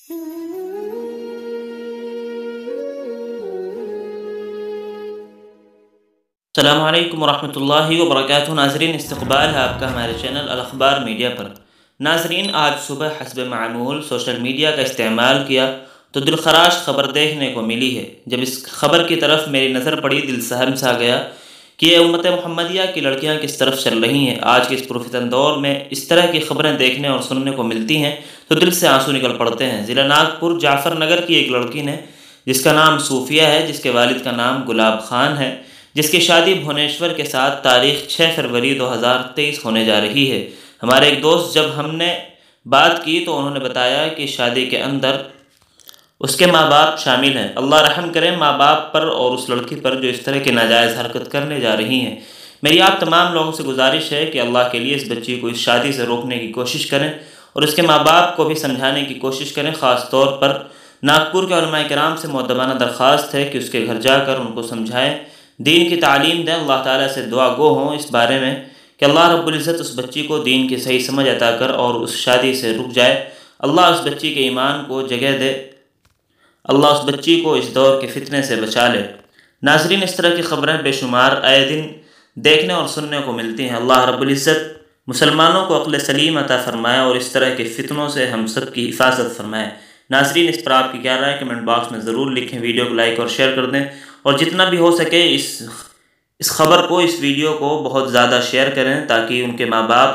السلام علیکم ورحمۃ اللہ وبرکاتہ۔ ناظرین، استقبال ہے آپ کا ہمارے چینل الاخبار میڈیا پر۔ ناظرین، آج صبح حسب معمول سوشل میڈیا کا استعمال کیا تو دلخراش خبر دیکھنے کو ملی ہے۔ جب اس خبر کی طرف میری نظر پڑی، دل سہم سا گیا کہ یہ امت محمدیہ کی لڑکیاں کس طرف چل رہی ہیں۔ آج کے اس پرفتن دور میں اس طرح کی خبریں دیکھنے اور سننے کو ملتی ہیں تو دل سے آنسو نکل پڑتے ہیں۔ ضلع ناگپور جعفر نگر کی ایک لڑکی نے، جس کا نام صوفیہ ہے، جس کے والد کا نام گلاب خان ہے، جس کی شادی بھونیشور کے ساتھ تاریخ 6 فروری 2023 ہونے جا رہی ہے۔ ہمارے ایک دوست جب ہم نے بات کی تو انہوں نے بتایا کہ شادی کے اندر اس کے ماں باپ شامل ہیں۔ اللہ رحم کرے ماں باپ پر اور اس لڑکی پر جو اس طرح کی ناجائز حرکت کرنے جا رہی ہیں۔ میری آپ تمام لوگوں سے گزارش ہے کہ اللہ کے لیے اس بچی کو اس شادی سے روکنے کی کوشش کریں اور اس کے ماں باپ کو بھی سمجھانے کی کوشش کریں۔ خاص طور پر ناگپور کے علماء کرام سے مؤدبانہ درخواست ہے کہ اس کے گھر جا کر ان کو سمجھائیں، دین کی تعلیم دیں۔ اللہ تعالیٰ سے دعا گو ہوں اس بارے میں کہ اللہ رب العزت اس بچی کو دین کی صحیح سمجھ عطا کر اور اس شادی سے رک جائے۔ اللہ اس بچی کے ایمان کو جگہ دے، اللہ اس بچی کو اس دور کے فتنے سے بچا لے۔ ناظرین، اس طرح کی خبریں بے شمار آئے دن دیکھنے اور سننے کو ملتی ہیں۔ اللہ رب العزت مسلمانوں کو عقل سلیم عطا فرمائے اور اس طرح کے فتنوں سے ہم سب کی حفاظت فرمائے۔ ناظرین، اس پر آپ کی کیا رائے ہے کمنٹ باکس میں ضرور لکھیں، ویڈیو کو لائک اور شیئر کر دیں اور جتنا بھی ہو سکے اس خبر کو، اس ویڈیو کو بہت زیادہ شیئر کریں تاکہ ان کے ماں باپ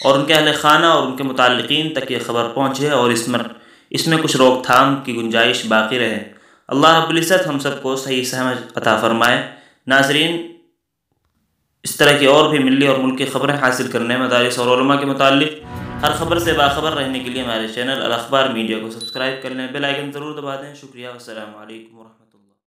اور ان کے اہل خانہ اور ان کے متعلقین تک یہ خبر پہنچے اور اس میں کچھ روک تھام کی گنجائش باقی رہے۔ اللہ رب العزت ہم سب کو صحیح سمجھ عطا فرمائے۔ ناظرین، اس طرح کی اور بھی ملی اور ملکی خبریں حاصل کرنے، مدارس اور علماء کے متعلق ہر خبر سے باخبر رہنے کے لیے ہمارے چینل الاخبار میڈیا کو سبسکرائب کر لیں، بیل آئیکن ضرور دبا دیں۔ شکریہ، والسلام علیکم ورحمۃ اللہ۔